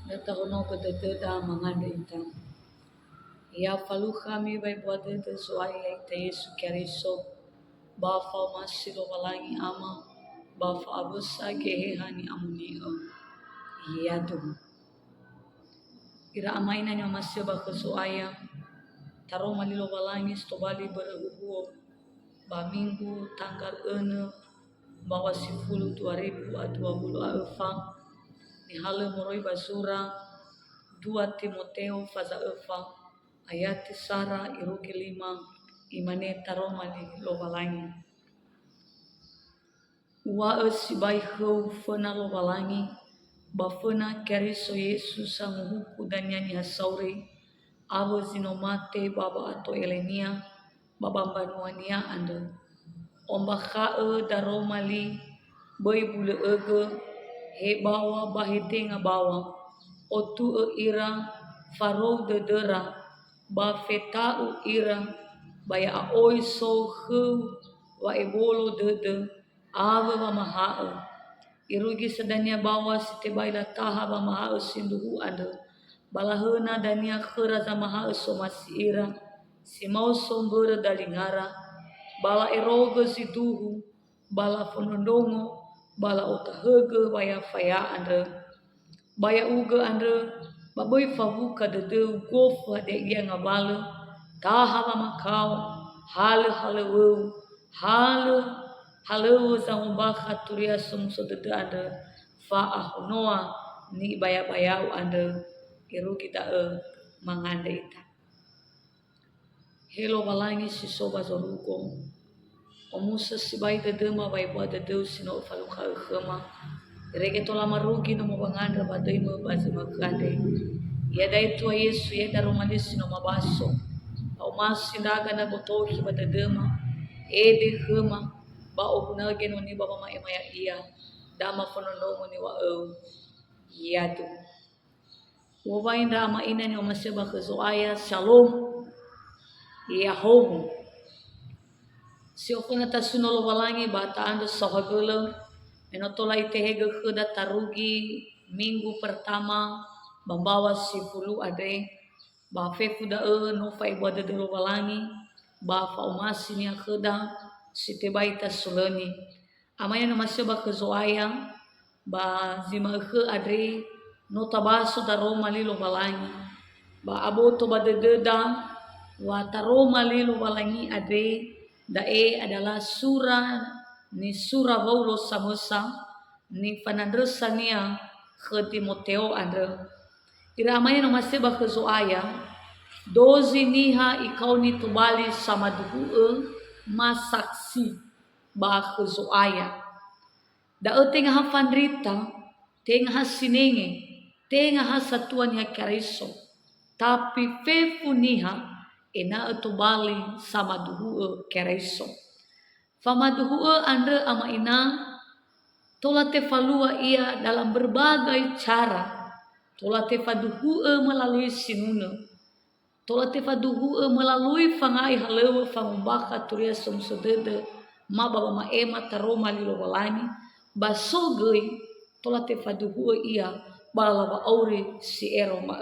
Natahono kadadada manganda ita. Ya falu kami bai buat itu suai ita Yesu Keriso. Bafa masilo walangi ama. Bafa abusa gehehani amunio. Iya tuh. Ira amaina nya masih baka suaya. Taro malilo walangi stobali berahuhuo. Ba minggu tanggal 6 bawa 10 2020 alfa. Ni hala moroi basura 2 Timoteo faza efa ayat sara iruki 5 imane taroma li lobalangi wa sibai hau fena lobalangi ba fena keriso Yesus sang huku dan nyanyi hasauri abo zinomate baba ato elenia baba banuania anda omba khae daroma li boy bule ege he bawa bahetenga bawa otu ira farou dedera ba fetau ira baya oi so hu wa ebolo dede ave wa maha irugi sedania bawa site baila taha ba maha sinduhu ande balahena dania khera za maha so masira si mau sombere dalingara bala eroge siduhu bala fonondongo bala otahege baya faya ande baya uga ande baboy favuka de gofa de dia ngabale taha makau hale hale hale zambaka turia sumso de ande fa ahonoa ni baya bayau ande iru kita mangande ita helo balangi si soba zoruko omusa si bai de dema bai buat de sino faluka khama rege tola marugi no mabanganda badai mo bazi makande ya dai tua Yesu ya daro malisi no mabaso au masindaga na botoki badadema ede khama ba obunage no ni baba ma ema ya iya dama fonono ni wa ya tu wa inda ma ina ni omaseba khazoaya shalom ya homo si okona tasunolo walangi bata ando sohagolo menotola itehege khuda tarugi minggu pertama membawa si pulu ade ba fefu da no fai bode de walangi ba fa umasi ni khuda sitebaita sulani amaya no maseba kezoaya ba zima khu ade no tabasu da roma lilo walangi ba aboto bade deda wa taroma lilo walangi ade dae adalah surah ni surah Paulo samosa ni fanadresania ke Timoteo andre iramanya no maseba ke zoaya dozi niha ikau ni tubali sama duhu masaksi ba ke zoaya da tengah hafandrita tengah hasinenge tengah hasatuan ya kariso tapi fefu niha ena tubali sama duhu kariso Famaduhu anda ama ina tola tefalua ia dalam berbagai cara tola tefaduhu melalui sinuna tola tefaduhu melalui fangai halewa fangubaka turia somsodede ma baba ma ema taroma lilo walani basogei tola tefaduhu ia balaba aure si ero ma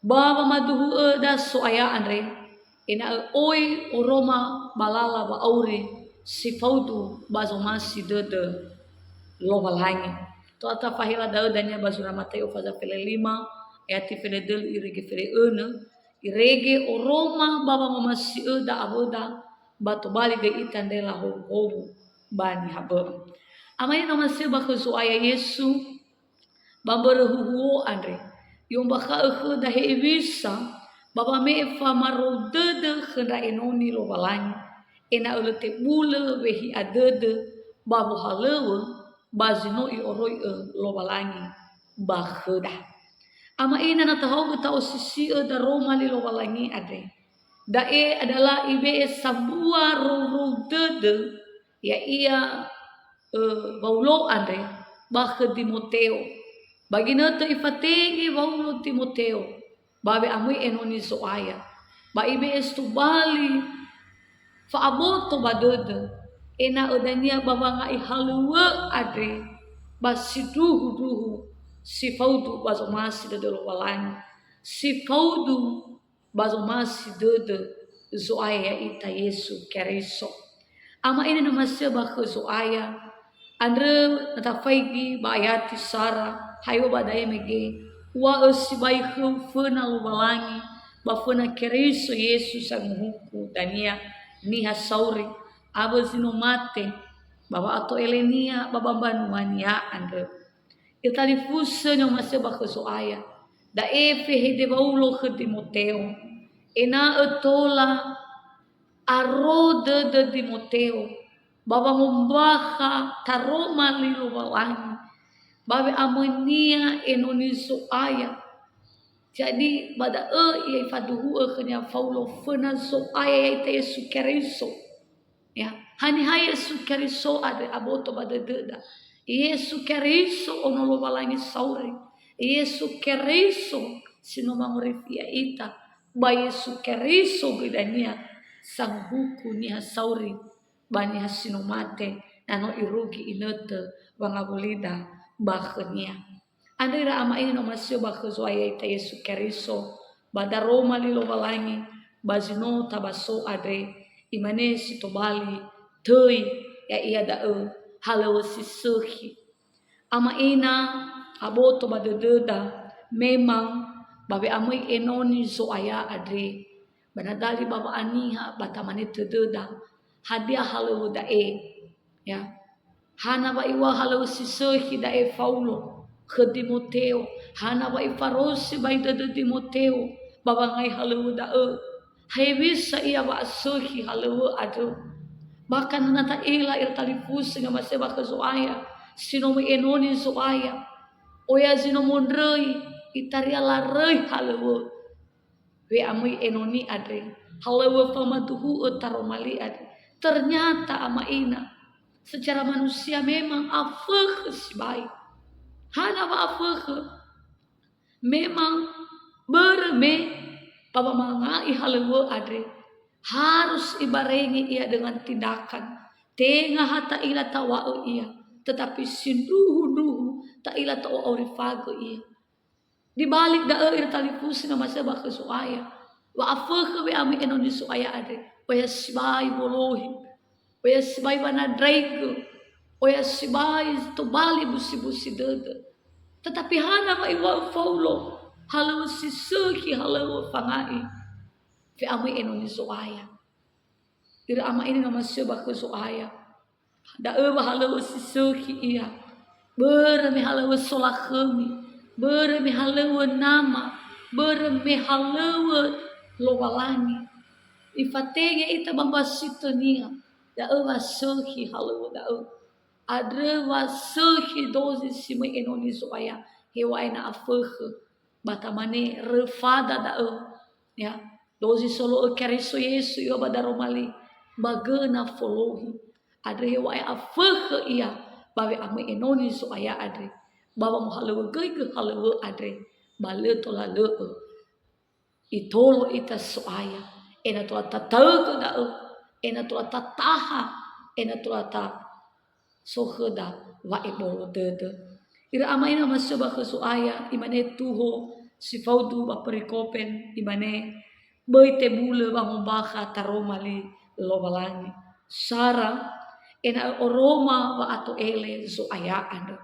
baba maduhu da soaya andre ina oi oroma balala ba aure si faudu bazomasi dede lo balangi to ata fahila daudanya bazura Mateo faza fele 5 ayati fele del irege fele 1 irege oroma baba mama si da aboda batu bali de itandela ho bani habo amai no masih bakuzu aya Yesu bambere huhu andre yomba ka da he bisa Baba me fa maro dede khenda enoni lo balangi ena ulete bule wehi adede babu halewe bazino I oroi lo balangi bakheda ama ina na tahu ta osisi da Roma li lo balangi ade dae adalah ibe sabua ro dede ya ia baulo ade bakhe Timoteo bagina to ifategi baulo Timoteo babe amui enoni soaya ba ibe estu bali fa aboto badede ena odania baba ngai halua ade basiduhu duhu si faudu bazomasi de walangi si faudu bazomasi de zoaya ita Yesu Keriso. Ama ini nama seba ke zoaya andre natafaigi bayati Sara hayo badai mege wa si bai fena lo walangi ba fena Keriso Yesu sang huku dania niha sauri abazino mate baba ato elenia baba banuania andre itali fusa no maseba ke zoaya da efe hede baulo ke Timoteo ena etola arode de Timoteo baba membaha taroma lilo walangi babe amenia enoniso aya jadi bada ia faduhu kenya faulo fena so aya ite Yesu Keriso ya hani haya Yesu Keriso ada aboto bada deda Yesu Keriso ono lo walangi saure Yesu Keriso sino mangorifia ita ba Yesu Keriso gedania sang buku ni hasauri bani hasino mate nano irugi inete wangabulida bakhnya andira ama ini no masio bakhzoaya ita Yesu Keriso bada Roma lilo walangi bazino tabaso ade imane sitobali tei ya ia da halo sisuhi ama ina aboto badededa memang babe amoi enoni zoaya ade banadali baba aniha batamane tededa hadiah halu dae ya hana ba iwa halu sisohi dae Paulo ke Timoteo hana ba ifarosi ba ida Timoteo baba ngai halu dae hai bisa ia ba sohi halu adu bahkan nata ila irtalifus nga maseba ke zoaya sino me enoni zoaya oya zino mondrei itaria larei halu we amui enoni adre halawa famatuhu utaromali adre ternyata ama ina secara manusia memang afah sibai hana ba afah memang berme papa mangai halawa adre harus ibarengi ia dengan tindakan tengah hata ila tawa ia tetapi sinduhu ta ila tawa orifago ia di balik daer talipus na masaba ke soaya wa afah we ami enoni soaya ade wa yasbai bolohi wa yasbai banadraiku wa yasbai to bali busi dede tetapi hana ma iwa faulo halu sisuki halu fangai fi ami enoni soaya ira ama ini nama masaba ke soaya daer halu sisuki ia berme halu solakemi berme halewa nama berme halewa lowalangi ifatege ita bamba sitonia da ewa sohi halewa da adre wa sohi dozi sime enoni soaya hewa ina afah batamane refada da ya dozi solo Keriso Yesu yo badaromali bagena folohi adre hewa afah ia bawe ame enoni soaya adre baba mo halawa gay ke halawa adre bale to la le itolo ita soaya ena to tataga da ena to tataha ena to ta sohda wa ibolo dede ira amaina masaba ke soaya imane tuho si faudu ba perikopen imane boite bule ba mombaha taromali lobalangi Sara ena oroma wa ato ele soaya anda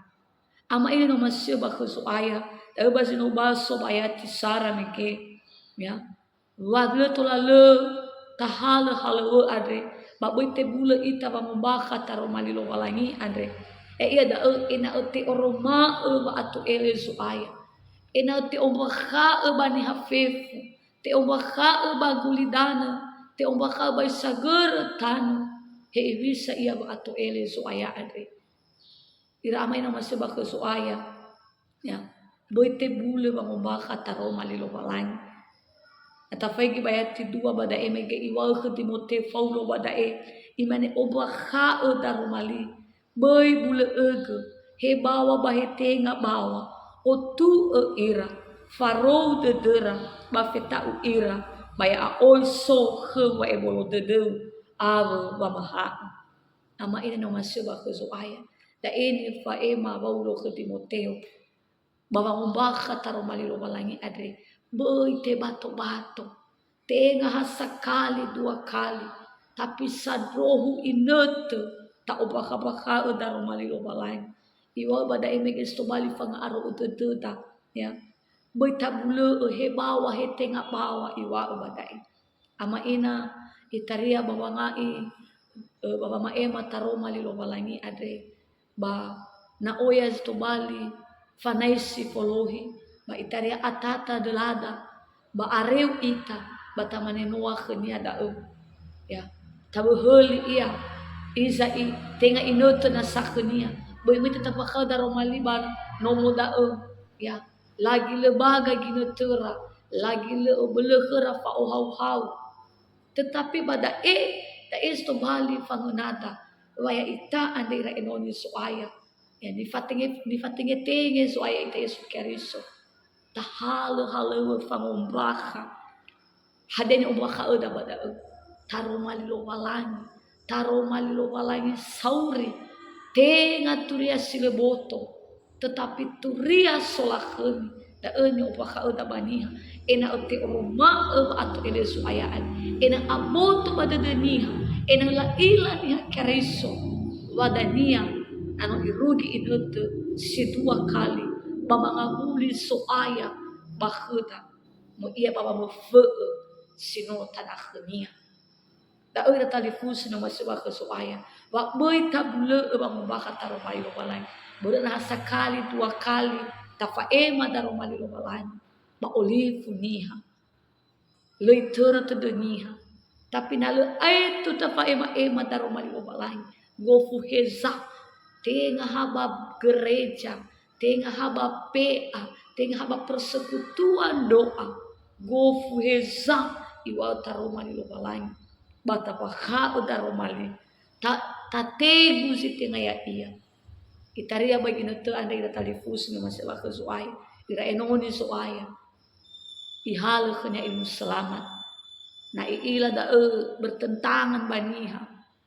ama ini no masih bagus soaya tapi basi no baso bayati Sara meke ya wadle to lale tahala halu adre baboite bule ita ba membaka taromali lo walangi andre ia da ina uti oroma ba atu ele soaya ina uti ombaka bani hafefu te ombaka ba gulidana te ombaka ba sager tan he bisa ia ba atu ele soaya andre ira amai na masih baka soaya ya boite bule ba mombaka taroma lilo walangi atafai bayati dua bada emege iwal ke Timoteo Paulo bada imane obaka daromali boy bule ege he bawa bahete nga bawa otu ira farou de dera ba feta ira baya also he wa ebolo de ave ba maha ama ina no masih baka soaya da ini fa ema Paulo ke Timoteo Baba membaka taro malilo balangi adre. Boy te bato-bato. Tengah sekali dua kali. Tapi sadrohu inete. Tak ubaka-baka daro malilo balangi. Iwa bada emeges to bali fanga aro ututeta. Ya. Boy tabule he bawa he tengah bawa iwa badai. Ama ina itaria baba ngai baba maema taro malilo balangi adre. Ba na oyas to bali fanaisi polohi ba itaria atata delada ba areu ita batamane noa khenia da ya tabu heli ia izai tenga inoto na sakhenia boy mita tapakau daro maliban no muda ya lagi lebaga ginotera lagi le obelehera fa ohau tetapi pada da isto bali fangunata waya ita andira enoni soaya ya ni fatinge tenge soaya ita Yesu Keriso ta halo famombraha hadeni ombraha oda pada taro malilo walangi sauri tenga turia sileboto tetapi turia solakeni da eni ombraha oda baniha ena ote oroma atau ele soayaan ena aboto pada deniha ena la ila niha Keriso wadania anu irugi inote si dua kali baba ngabuli soaya bahuda mo iya baba mo fe sino tanah khenia da oi tali fus na maswa ke soaya wa boy tabule ba mo baka taro mai lo balai bodo na sakali dua kali tafaema daro mali lo balai ba olifu niha leitora tedeniha tapi nalu aitu tafaema daro mali lo balai gofu heza tengah haba gereja, tengah haba PA, tengah haba persekutuan doa. Gofu heza iwa taromali lo balai. Bata pakha udaromali. Ta tegu si tengah ya iya. Itaria bagi noto anda ira talifus ni masalah kesuai. Ira enoni soaya. Ihal kenya ilmu selamat. Na iila da bertentangan baniha.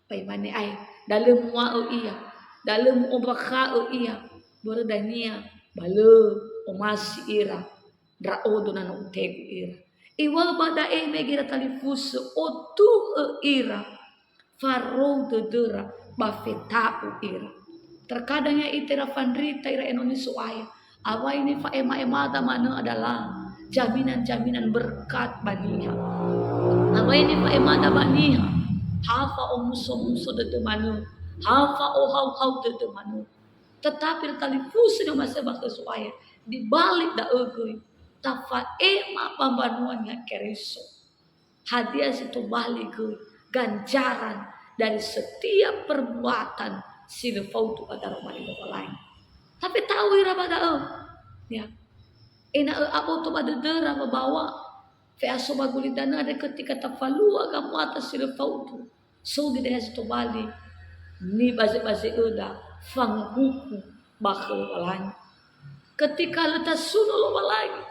Pai mane ai dalam wa iya. Dalam ombaka iya berdania balo omasi ira drao dona no utegu ira iwa bada megira talifus otu ira faro dedera bafetau ira terkadangnya itera fandrita ira enoni soaya awa ini fa ema da mana adalah jaminan berkat baniha awa ini fa ema da baniha hafa omuso de manu hafa hau de manu tetapi talifus na masabah kesuaya di balik da egoy tafa ema pambanuannya Keriso hadiah situ balik ganjaran dari setiap perbuatan silfautu pada romani lain tapi tahu ira pada ya ena apa tu pada dera bawa fe asoba gulidana ada ketika tafalua kamu atas silfautu so gede situ balik ni base udah fanghuku bakal walani ketika letak suno lo walani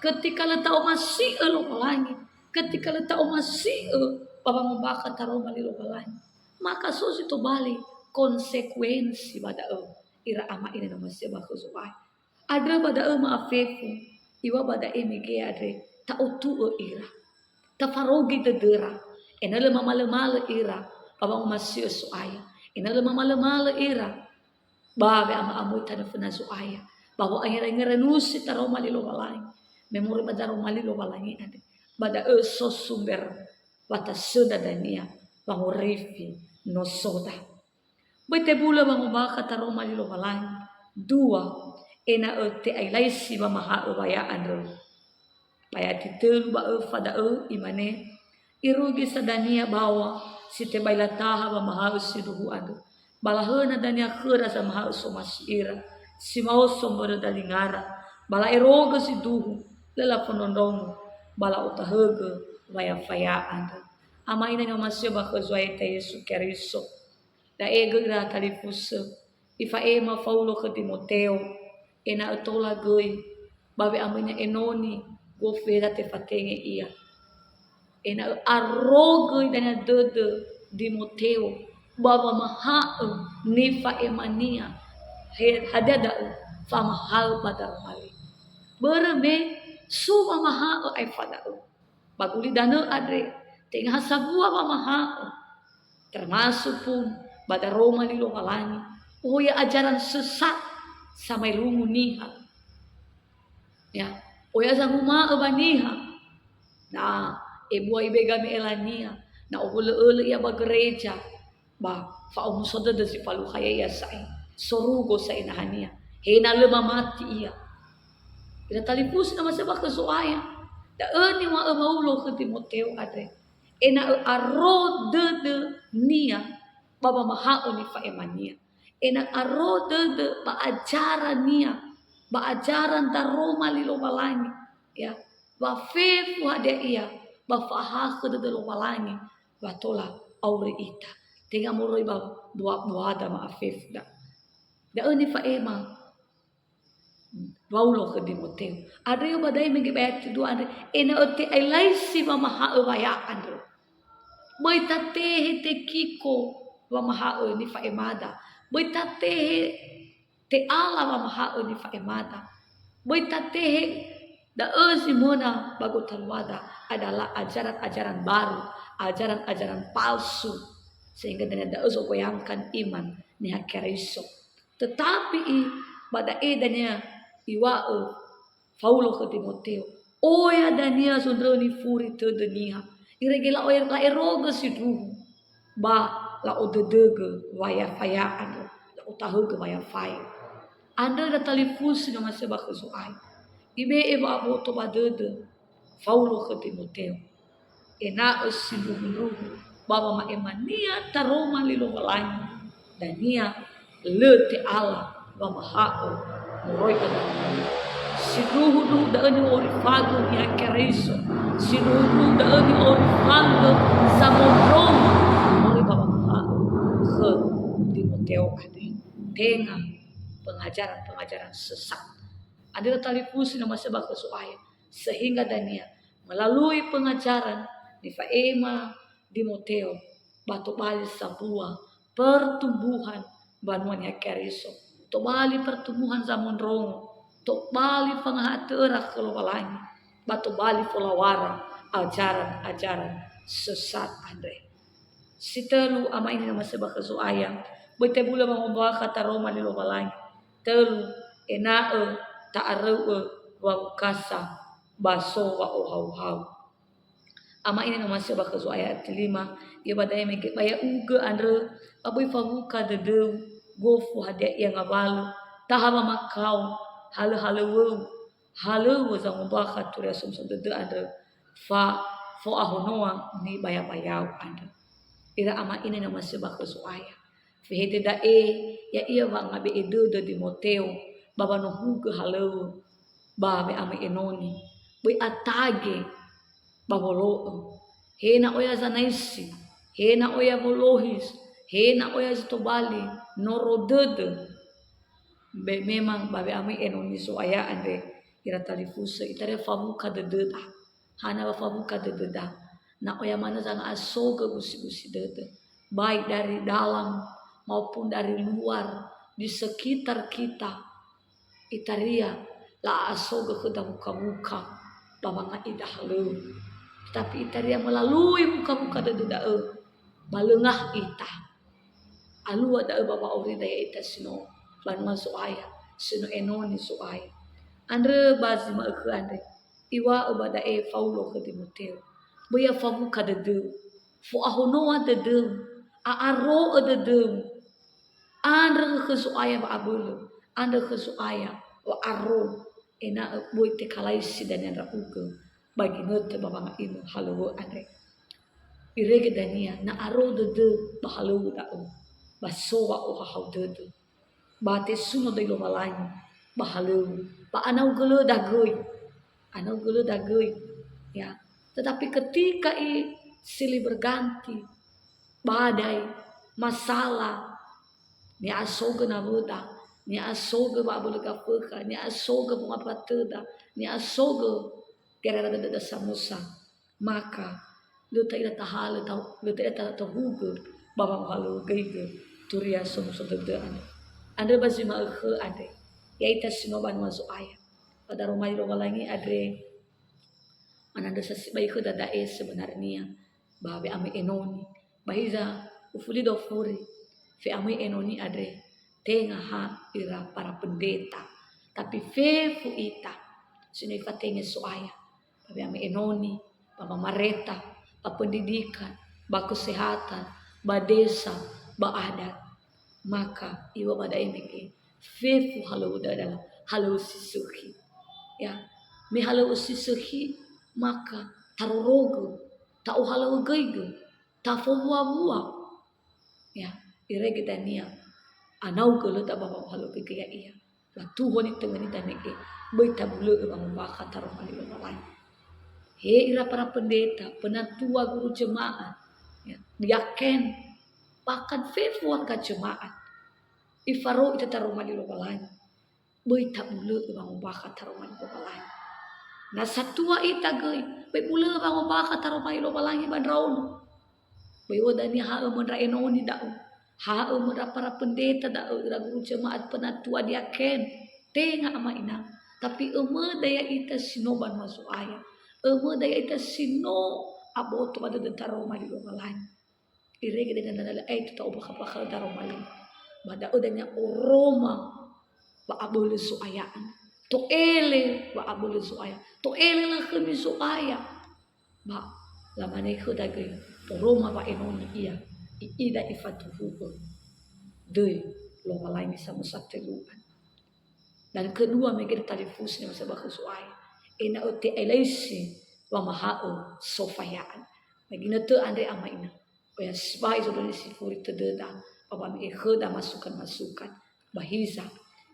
ketika letak masih lo walani ketika letak masih papa membakar taruh bali lo walani maka so itu balik konsekuensi pada ira ama ini nama siapa kesuai ada pada maafefu iwa pada emige ada tak utu ira tak farogi dedera enale mama ira papa masih soaya ina lemah ira babe ama amu tana funa soaya bahwa akhirnya renusi taro mali lo balai memori badaro mali lo balai ade bada so sumber wata suda dania bangu refi no soda bete bula bangu baka taro mali lo balai dua ena te ailaisi ba maha ubaya andro paya titel ba fada imane irugi sadania bawa site baila taha ba maha siduhu ando balahena dania khura sa maha somasira si mau somboro dalingara bala eroga si duhu lela ponondong bala utahege waya faya ando ama ina nga masyo ba khazwai ta Yesu Keriso da ego ira talifus ifa ema faulo ke Timoteo ena atola goi babe amanya enoni go fera te fatenge ia ena arrogo dana dode Timoteo baba maha nifa emania hadada famahal badar mali berme suma maha ai fadau baguli dana adre tengah sabua maha termasuk pun badar Roma di lomalangi oh ya ajaran sesat samai lungu niha ya oh ya zanguma abaniha nah ibu ibe game elania na ole ya ba gereja ba fa umusoda de si palu khaya ya sai sorugo sai nahania hena lema mati iya ila talipus na masabak ke soaya da eni wa maulo ke Timoteo adre ena aro de nia baba maha oni fa emania ena aro de ba ajaran nia ba ajaran da Roma lilo malangi ya ba fefu hade iya ba faha ke de lo malangi ba tola aure ita tenga moroi ba buah da ma afef da eni fa ema Paulo ke Timoteo. Ada yang badai mengebet itu ada. Ena ote elaisi wa maha waya andro. Boita tehe te kiko wa maha ni fa emada. Boita tehe te ala wa maha ni fa emada. Boita tehe da ezi mona bagutan wada adalah ajaran-ajaran baru, ajaran-ajaran palsu sehingga dengan da ozo goyangkan iman ni hakeriso. Tetapi pada edanya iwa Paulo ke Timoteo oya dania sundroni furi te denia iregela oya la eroga sidu ba la odedege waya faya ando la utahuge waya faya anda da talifus no maseba kesuai ibe eba aboto badede Paulo ke Timoteo ena sidu ruhu baba ma emania taroma lilo walani dania lete ala wa mahao moroi kada sinuhu da ani ori fago ya kereso sinuhu da ani ori fago samodrom moroi baba mahao ke Timoteo ade tengah pengajaran sesat ada talipus nama sebab kesuai sehingga Dania melalui pengajaran di Faema Timoteo batu bali sebuah pertumbuhan banuannya kereso to bali pertumbuhan zaman rongo to bali pangahatera kelowalangi batu bali polawara ajaran sesat Andre sitelu ama ini nama sebab kesuaya bete bula mengubah kata Roma di lowalangi telu enae ta'areu wa kasa baso wa ohau ama ini nama sebab kesuaya ayat 5 ia badai mege baya uga Andre abai fabuka dedeu gofu hade yang abalu tahama makau halu za mubaka turia sumsum de anda fa fo ahonoa ni baya anda ira ama ini nama sebab kesuaya fihete da ya ia wa ngabe edo de Timoteo baba no huga halu ba be ama enoni boi atage babolo hena oya zanaisi hena oya bolohis hena oya zitobali norodede be memang babe ami enoni soaya ande ira talifuse itare famuka dededa hana famuka dededa na oya mana zanga asoga gusi dede baik dari dalam maupun dari luar di sekitar kita itaria la asoga ke muka babanga idahlu tapi itaria melalui muka dededa balengah ita alu ada baba ori daya ita sino banwa soaya sino enoni soaya andre bazi ma ke andre iwa obada Paulo ke Timoteo boya famu kadede fo ahonoa dede a aro dede andre ke soaya ba abulu andre ke soaya wa aro ena boy te kalai sidan ra uke bagi note baba ma ino halo andre irege dania na aro dede ba halo da basoa o haudede bate suno de lo malani bahalu ba anau gelo dagoi ya tetapi ketika silih berganti badai masalah ni asoga na boda ni asoga ba bolega peka ni asoga bunga pateda ni asoga gerara da samusa maka luta ida tahala tau luta ida tahugo baba halu gege turia sum sodede ande basi ma ke ande ya ita sinoban wazo aya pada rumah langi adre ananda sasibai ko dadae sebenarnya babe ame enoni bahiza ufuli dofuri fe ame enoni adre tenga ha ira para pendeta tapi fefu ita sino ifatenge soaya babe ame enoni bapa mareta ba pendidikan ba kesehatan ba desa ba adat maka iwa pada emeke fefu halu dalam halu sisuki ya me halu sisuki maka tarorogo ta halu gaigo ta fowa ya irege dania anau gelo ta bapa halu kaya iya la tuhoni tengani taneke bai tabulu bang baka taruh mali lawan he ira para pendeta penatua guru jemaat ya diaken bahkan fefu warga jemaat ifaro ita taruh mali lawan bai tabulu bang baka taruh mali lawan na satua ita gai bai bulu bang baka taruh mali lawan bandraon bai wadani ha menra enoni dau ha menra para pendeta dau ira guru jemaat penatua diaken tenga ama ina tapi daya ita sinoban masuk ayat daya ita sino aboto pada dentaro mali lomalan irege dengan dana ay tao baka daro mali bada odanya oroma ba abole su ayaan to ele ba abole su aya to ele la kemi su aya ba la mane ko dagay oroma ba enoni iya ida ifatuhu doi lomalan sa musateluan. Dan kedua megir tarifusnya masa bakal suai. Ina uti elesi wa mahao sofayaan. Bagi natu andre ama ina. Oya sbai so dari sifuri tededa. Apa megir heda masukan bahiza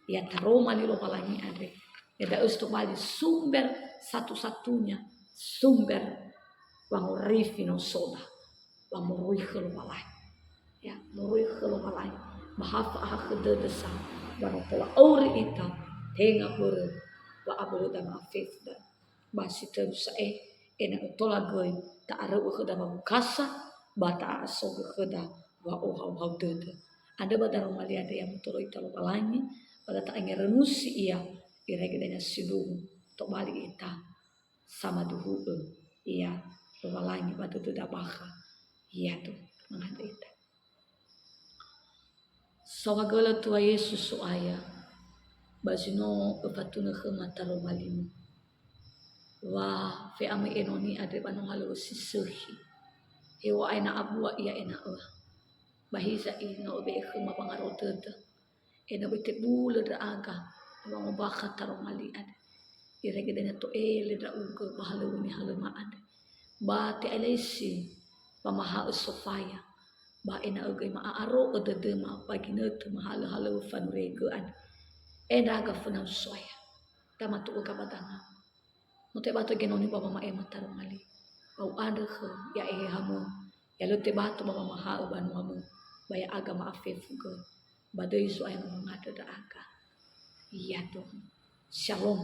ya taroma li romalangi andre. Ya da ustu mali sumber satu-satunya sumber wangurifi no soda. Wamurui kelumalai. Ya, murui kelumalai. Mahafa hakede desa. Barang pola ori ita tenga pura wa abulu dama afifda basi terus ena utola goy ta arabu khada mukasa bata asogo khada wa oha dede ada badar mali ada yang tolo ita lokalangi pada ta angin renusi iya iregedanya sidung to bali ita sama duhu iya lokalangi batu tu dabaka iya tuh mengada ita sawagala tua Yesus suaya basino epatuna khemata romalimu wa fe ame enoni ade banu halu sisuhi ewa aina abua ia ena bahiza ino be khema pangarotete ena bete bule da aga wa baka taromali ade irege dena to ele da uga bahalu ni halema ade ba te elesi pamaha sofaya ba ena uga ma aro ode ma bagina te mahal halu fanrege ade eda ga funa soya tama tu ka badanga no te bato genoni baba ma ematar mali au ada ke ya hamu ya lo te bato baba ma ha ban hamu baya aga ma afefu go badai so ay mangada da aga iya to shalom